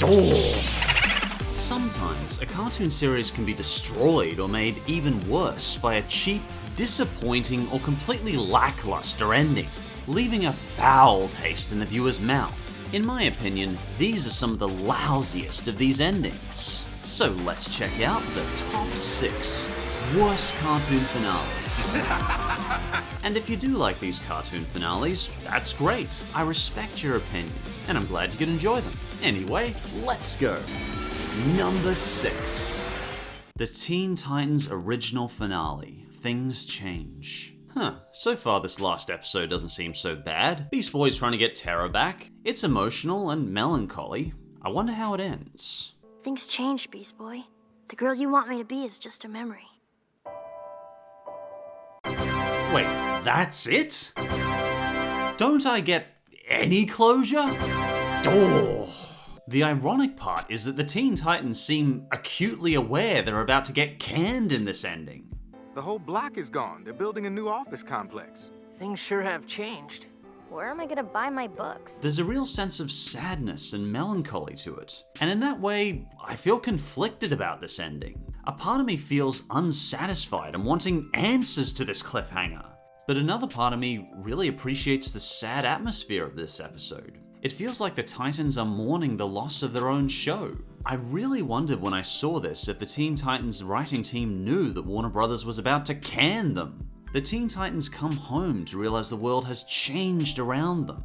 door. Sometimes a cartoon series can be destroyed or made even worse by a cheap, disappointing, or completely lackluster ending, leaving a foul taste in the viewer's mouth. In my opinion, these are some of the lousiest of these endings. So let's check out the top 6 worst cartoon finales. And if you do like these cartoon finales, that's great. I respect your opinion, and I'm glad you can enjoy them. Anyway, let's go. Number 6. The Teen Titans original finale, Things Change. So far this last episode doesn't seem so bad. Beast Boy's trying to get Terra back. It's emotional and melancholy. I wonder how it ends. Things change, Beast Boy. The girl you want me to be is just a memory. Wait, that's it? Don't I get any closure? Oh. The ironic part is that the Teen Titans seem acutely aware they're about to get canned in this ending. The whole block is gone. They're building a new office complex. Things sure have changed. Where am I gonna buy my books? There's a real sense of sadness and melancholy to it. And in that way, I feel conflicted about this ending. A part of me feels unsatisfied and wanting answers to this cliffhanger. But another part of me really appreciates the sad atmosphere of this episode. It feels like the Titans are mourning the loss of their own show. I really wondered when I saw this if the Teen Titans writing team knew that Warner Brothers was about to can them. The Teen Titans come home to realize the world has changed around them,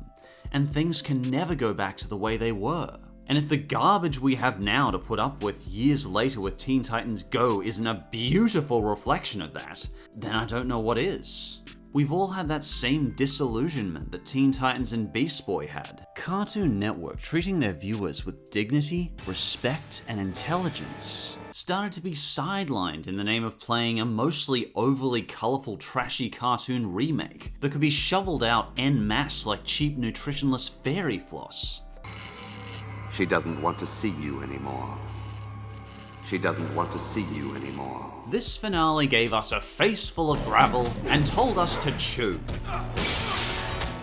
and things can never go back to the way they were. And if the garbage we have now to put up with years later with Teen Titans Go isn't a beautiful reflection of that, then I don't know what is. We've all had that same disillusionment that Teen Titans and Beast Boy had. Cartoon Network treating their viewers with dignity, respect, and intelligence started to be sidelined in the name of playing a mostly overly colourful, trashy cartoon remake that could be shoveled out en masse like cheap, nutritionless fairy floss. She doesn't want to see you anymore. She doesn't want to see you anymore. This finale gave us a face full of gravel and told us to chew.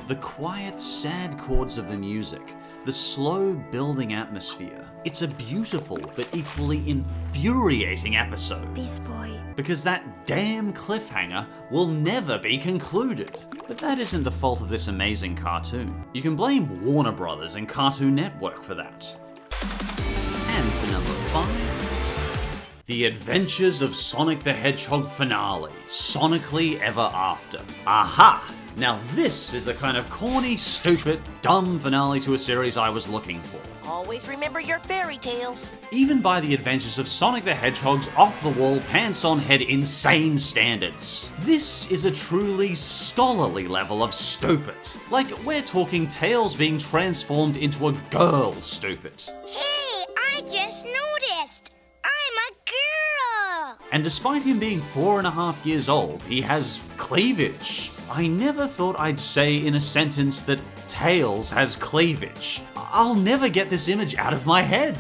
The quiet, sad chords of the music, the slow building atmosphere. It's a beautiful but equally infuriating episode. Beast Boy. Because that damn cliffhanger will never be concluded. But that isn't the fault of this amazing cartoon. You can blame Warner Brothers and Cartoon Network for that. And for number 5, The Adventures of Sonic the Hedgehog finale, Sonically Ever After. Aha! Now this is the kind of corny, stupid, dumb finale to a series I was looking for. Always remember your fairy tales. Even by the Adventures of Sonic the Hedgehog's off-the-wall, pants-on-head insane standards. This is a truly scholarly level of stupid. Like, we're talking Tails being transformed into a girl stupid. Hey, I just noticed. I'm a girl! And despite him being 4.5 years old, he has cleavage. I never thought I'd say in a sentence that Tails has cleavage. I'll never get this image out of my head.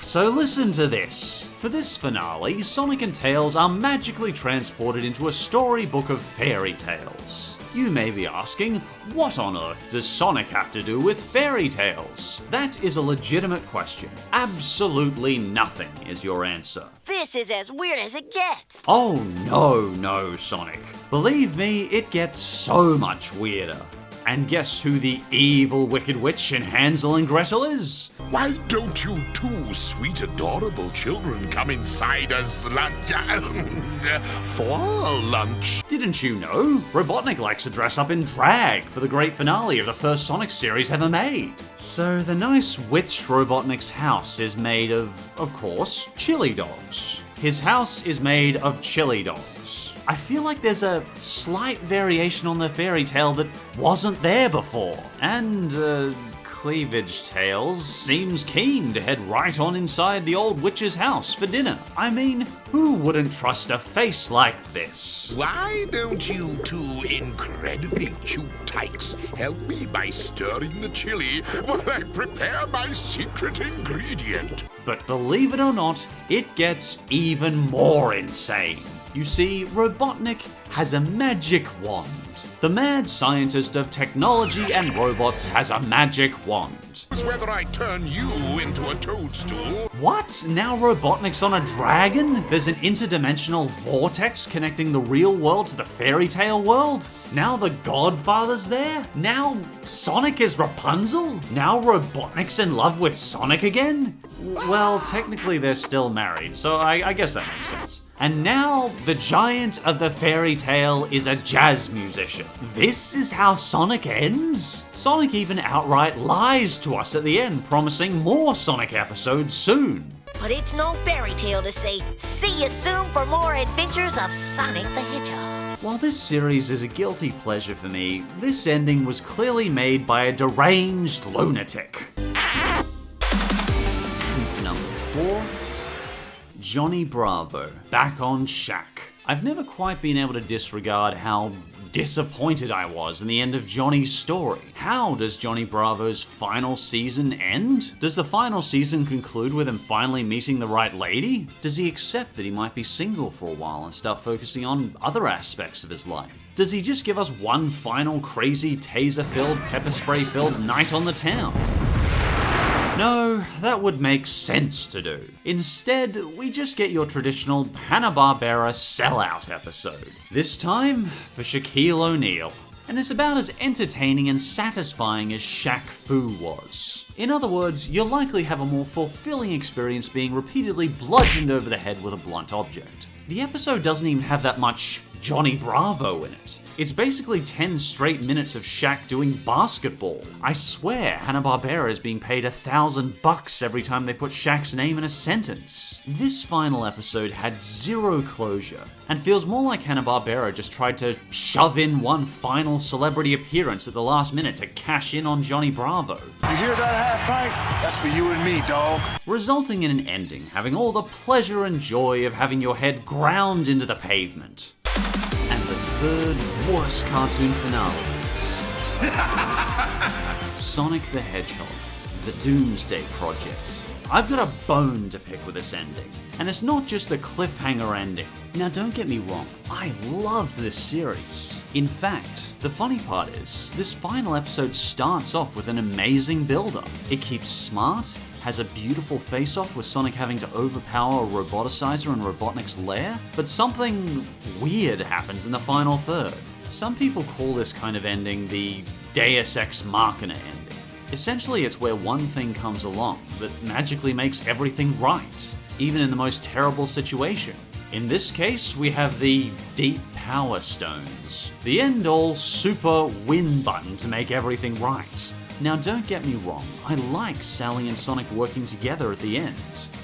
So listen to this. For this finale, Sonic and Tails are magically transported into a storybook of fairy tales. You may be asking, what on earth does Sonic have to do with fairy tales? That is a legitimate question. Absolutely nothing is your answer. This is as weird as it gets. Oh no, Sonic. Believe me, it gets so much weirder. And guess who the evil Wicked Witch in Hansel and Gretel is? Why don't you two sweet, adorable children come inside us for lunch? Didn't you know? Robotnik likes to dress up in drag for the great finale of the first Sonic series ever made. So the nice witch Robotnik's house is made of course, chili dogs. His house is made of chili dogs. I feel like there's a slight variation on the fairy tale that wasn't there before. And, Cleavage Tales seems keen to head right on inside the old witch's house for dinner. I mean, who wouldn't trust a face like this? Why don't you two incredibly cute tykes help me by stirring the chili while I prepare my secret ingredient? But believe it or not, it gets even more insane. You see, Robotnik has a magic wand. The mad scientist of technology and robots has a magic wand. Whether I turn you into a toadstool. What? Now Robotnik's on a dragon? There's an interdimensional vortex connecting the real world to the fairy tale world? Now the Godfather's there? Now Sonic is Rapunzel? Now Robotnik's in love with Sonic again? Well, technically they're still married, so I guess that makes sense. And now the giant of the fairy tale is a jazz musician. This is how Sonic ends? Sonic even outright lies to us at the end, promising more Sonic episodes soon. But it's no fairy tale to say, see you soon for more adventures of Sonic the Hedgehog. While this series is a guilty pleasure for me, this ending was clearly made by a deranged lunatic. And number 4, Johnny Bravo, back on Shaq. I've never quite been able to disregard how disappointed I was in the end of Johnny's story. How does Johnny Bravo's final season end? Does the final season conclude with him finally meeting the right lady? Does he accept that he might be single for a while and start focusing on other aspects of his life? Does he just give us one final crazy taser-filled, pepper spray-filled night on the town? No, that would make sense to do. Instead, we just get your traditional Hanna-Barbera sellout episode. This time, for Shaquille O'Neal. And it's about as entertaining and satisfying as Shaq Fu was. In other words, you'll likely have a more fulfilling experience being repeatedly bludgeoned over the head with a blunt object. The episode doesn't even have that much Johnny Bravo in it. It's basically 10 straight minutes of Shaq doing basketball. I swear Hanna-Barbera is being paid $1,000 every time they put Shaq's name in a sentence. This final episode had zero closure, and feels more like Hanna-Barbera just tried to shove in one final celebrity appearance at the last minute to cash in on Johnny Bravo. You hear that, half pint? That's for you and me, dog. Resulting in an ending having all the pleasure and joy of having your head ground into the pavement. And the third worst cartoon finale is Sonic the Hedgehog, the Doomsday Project. I've got a bone to pick with this ending, and it's not just a cliffhanger ending. Now don't get me wrong, I love this series. In fact, the funny part is, this final episode starts off with an amazing build-up. It keeps smart, has a beautiful face-off with Sonic having to overpower a roboticizer in Robotnik's lair, but something weird happens in the final third. Some people call this kind of ending the Deus Ex Machina ending. Essentially, it's where one thing comes along that magically makes everything right, even in the most terrible situation. In this case, we have the Deep Power Stones, the end-all super win button to make everything right. Now don't get me wrong, I like Sally and Sonic working together at the end.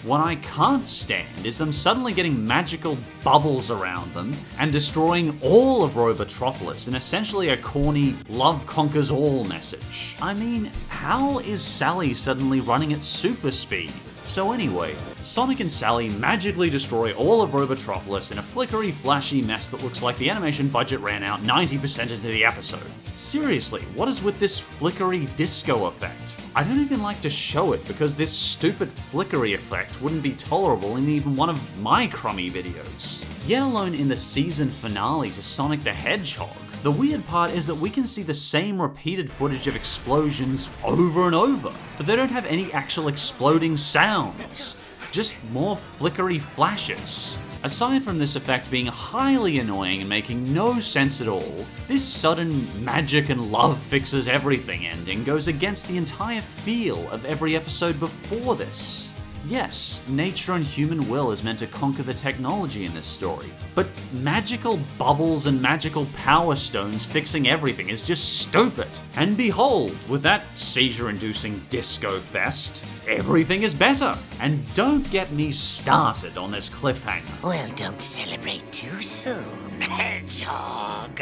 What I can't stand is them suddenly getting magical bubbles around them and destroying all of Robotropolis in essentially a corny love conquers all message. I mean, how is Sally suddenly running at super speed? So anyway, Sonic and Sally magically destroy all of Robotropolis in a flickery, flashy mess that looks like the animation budget ran out 90% into the episode. Seriously, what is with this flickery disco effect? I don't even like to show it because this stupid flickery effect wouldn't be tolerable in even one of my crummy videos. Yet alone in the season finale to Sonic the Hedgehog. The weird part is that we can see the same repeated footage of explosions over and over, but they don't have any actual exploding sounds, just more flickery flashes. Aside from this effect being highly annoying and making no sense at all, this sudden magic and love fixes everything ending goes against the entire feel of every episode before this. Yes, nature and human will is meant to conquer the technology in this story, but magical bubbles and magical power stones fixing everything is just stupid. And behold, with that seizure-inducing disco fest, everything is better. And don't get me started on this cliffhanger. Well, don't celebrate too soon, Hedgehog.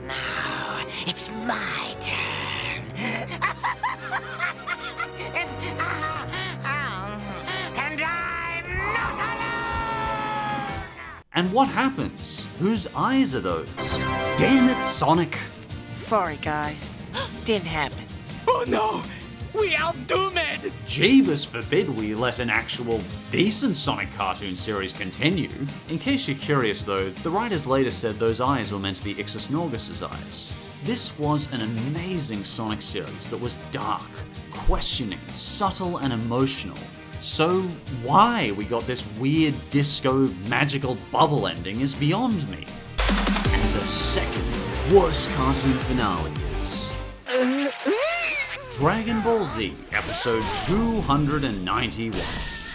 Now, it's my turn. And I'm not alone! And what happens? Whose eyes are those? Damn it, Sonic! Sorry, guys. Didn't happen. Oh no! We outdoomed! Jeebus forbid we let an actual decent Sonic cartoon series continue. In case you're curious though, the writers later said those eyes were meant to be Ixisnorgus's eyes. This was an amazing Sonic series that was dark, questioning, subtle and emotional. So why we got this weird disco magical bubble ending is beyond me. And the second worst cartoon finale is Dragon Ball Z, episode 291.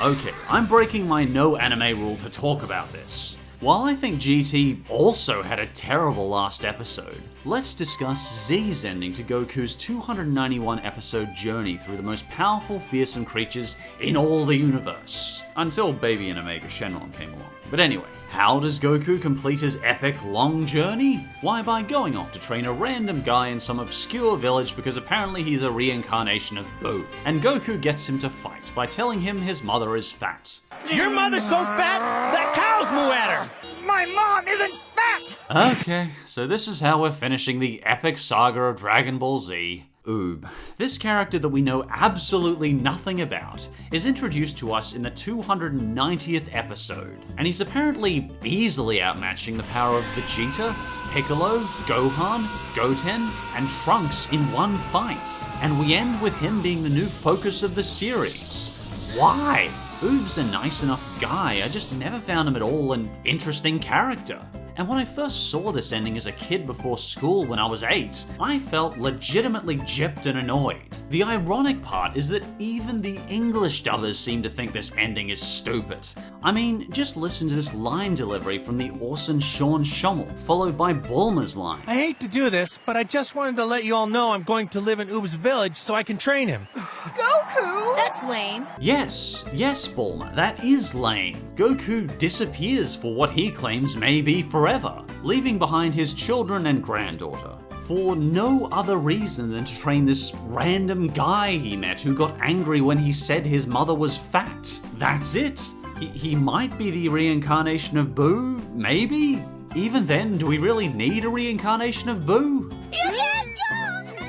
Okay, I'm breaking my no anime rule to talk about this. While I think GT also had a terrible last episode, let's discuss Z's ending to Goku's 291 episode journey through the most powerful, fearsome creatures in all the universe. Until Baby and Omega Shenron came along. But anyway, how does Goku complete his epic long journey? Why, by going off to train a random guy in some obscure village because apparently he's a reincarnation of Boo. And Goku gets him to fight by telling him his mother is fat. Your mother's so fat, that cows moo at her! My mom isn't fat! Okay, so this is how we're finishing the epic saga of Dragon Ball Z. Oob. This character that we know absolutely nothing about is introduced to us in the 290th episode, and he's apparently easily outmatching the power of Vegeta, Piccolo, Gohan, Goten, and Trunks in one fight. And we end with him being the new focus of the series. Why? Oob's a nice enough guy, I just never found him at all an interesting character. And when I first saw this ending as a kid before school when I was 8, I felt legitimately gypped and annoyed. The ironic part is that even the English dubbers seem to think this ending is stupid. I mean, just listen to this line delivery from the awesome Sean Schommel, followed by Bulma's line. I hate to do this, but I just wanted to let you all know I'm going to live in Oob's village so I can train him. Goku! That's lame. Yes, Bulma, that is lame. Goku disappears for what he claims may be forever, leaving behind his children and granddaughter, for no other reason than to train this random guy he met who got angry when he said his mother was fat. That's it. He might be the reincarnation of Boo, maybe? Even then, do we really need a reincarnation of Boo?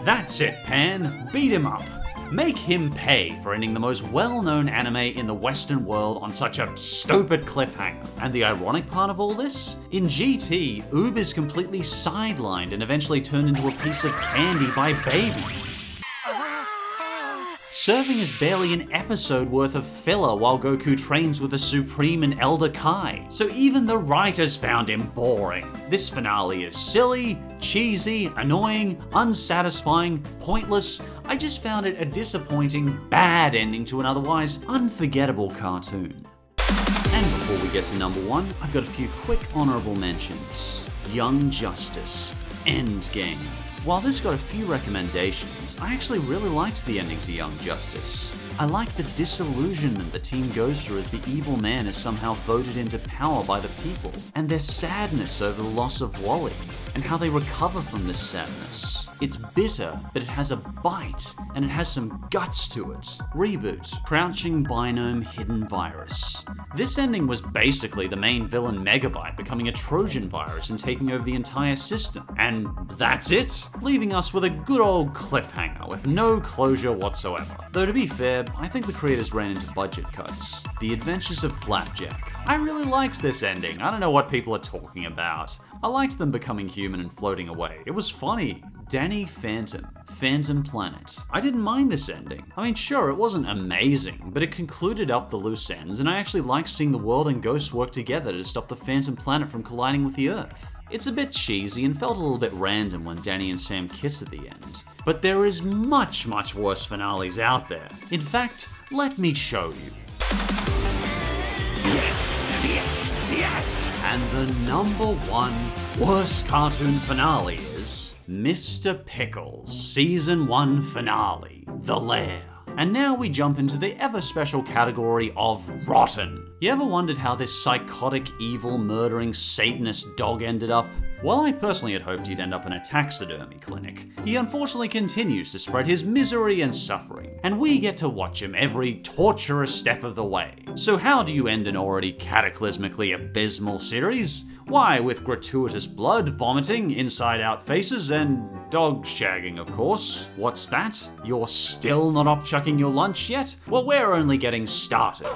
That's it, Pan. Beat him up. Make him pay for ending the most well-known anime in the Western world on such a stupid cliffhanger. And the ironic part of all this? In GT, Oob is completely sidelined and eventually turned into a piece of candy by Baby, serving as barely an episode worth of filler while Goku trains with the Supreme and Elder Kai. So even the writers found him boring. This finale is silly, cheesy, annoying, unsatisfying, pointless. I just found it a disappointing, bad ending to an otherwise unforgettable cartoon. And before we get to number 1, I've got a few quick honorable mentions. Young Justice, Endgame. While this got a few recommendations, I actually really liked the ending to Young Justice. I like the disillusionment the team goes through as the evil man is somehow voted into power by the people, and their sadness over the loss of Wally, and how they recover from this sadness. It's bitter, but it has a bite, and it has some guts to it. Reboot, Crouching Binome Hidden Virus. This ending was basically the main villain Megabyte becoming a Trojan virus and taking over the entire system. And that's it, leaving us with a good old cliffhanger with no closure whatsoever. Though to be fair, I think the creators ran into budget cuts. The Adventures of Flapjack. I really liked this ending. I don't know what people are talking about. I liked them becoming human and floating away. It was funny. Danny Phantom, Phantom Planet. I didn't mind this ending. I mean, sure, it wasn't amazing, but it concluded up the loose ends, and I actually liked seeing the world and Ghost work together to stop the Phantom Planet from colliding with the Earth. It's a bit cheesy and felt a little bit random when Danny and Sam kiss at the end. But there is much, much worse finales out there. In fact, let me show you. Yes! And the number 1 worst cartoon finale is Mr. Pickles Season 1 Finale, The Lair. And now we jump into the ever-special category of rotten. You ever wondered how this psychotic, evil, murdering, Satanist dog ended up? While I personally had hoped he'd end up in a taxidermy clinic, he unfortunately continues to spread his misery and suffering, and we get to watch him every torturous step of the way. So how do you end an already cataclysmically abysmal series? Why, with gratuitous blood, vomiting, inside-out faces, and dog shagging, of course. What's that? You're still not upchucking your lunch yet? Well, we're only getting started.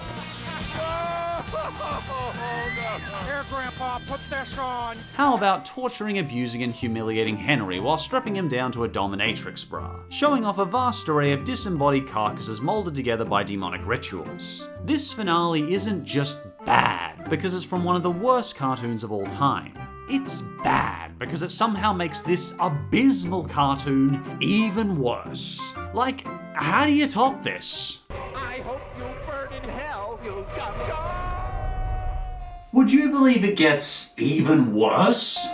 Here, Grandpa, put this on. How about torturing, abusing, and humiliating Henry while stripping him down to a dominatrix bra, showing off a vast array of disembodied carcasses molded together by demonic rituals? This finale isn't just bad because it's from one of the worst cartoons of all time. It's bad because it somehow makes this abysmal cartoon even worse. Like, how do you top this? I hope you burn in hell, you gum-gum. Would you believe it gets even worse?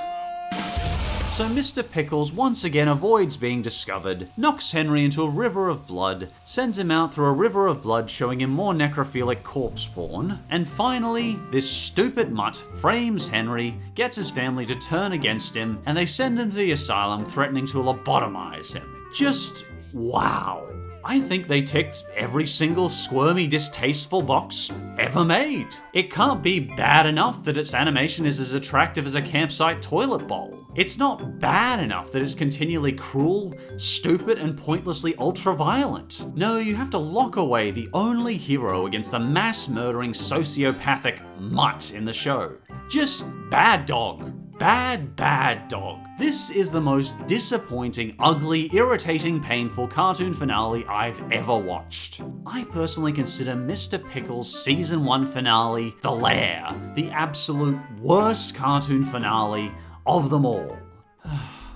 So Mr. Pickles once again avoids being discovered, knocks Henry into a river of blood, sends him out through a river of blood showing him more necrophilic corpse porn, and finally, this stupid mutt frames Henry, gets his family to turn against him, and they send him to the asylum threatening to lobotomize him. Just wow. I think they ticked every single squirmy, distasteful box ever made. It can't be bad enough that its animation is as attractive as a campsite toilet bowl. It's not bad enough that it's continually cruel, stupid, and pointlessly ultra-violent. No, you have to lock away the only hero against the mass-murdering sociopathic mutt in the show. Just bad dog. Bad dog. This is the most disappointing, ugly, irritating, painful cartoon finale I've ever watched. I personally consider Mr. Pickles' Season 1 finale, The Lair, the absolute worst cartoon finale of them all.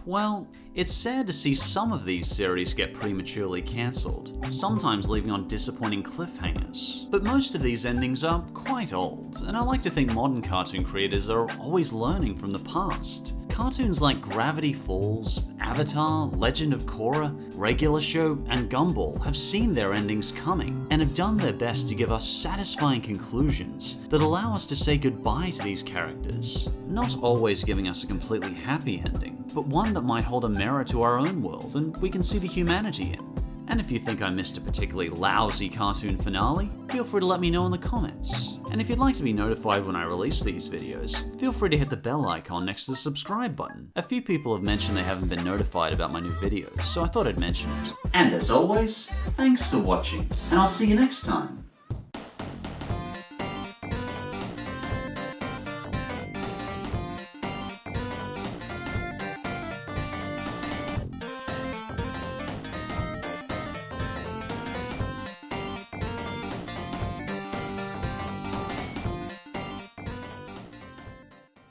Well, it's sad to see some of these series get prematurely cancelled, sometimes leaving on disappointing cliffhangers. But most of these endings are quite old, and I like to think modern cartoon creators are always learning from the past. Cartoons like Gravity Falls, Avatar, Legend of Korra, Regular Show, and Gumball have seen their endings coming, and have done their best to give us satisfying conclusions that allow us to say goodbye to these characters. Not always giving us a completely happy ending, but one that might hold a mirror to our own world and we can see the humanity in. And if you think I missed a particularly lousy cartoon finale, feel free to let me know in the comments. And if you'd like to be notified when I release these videos, feel free to hit the bell icon next to the subscribe button. A few people have mentioned they haven't been notified about my new videos, so I thought I'd mention it. And as always, thanks for watching, and I'll see you next time.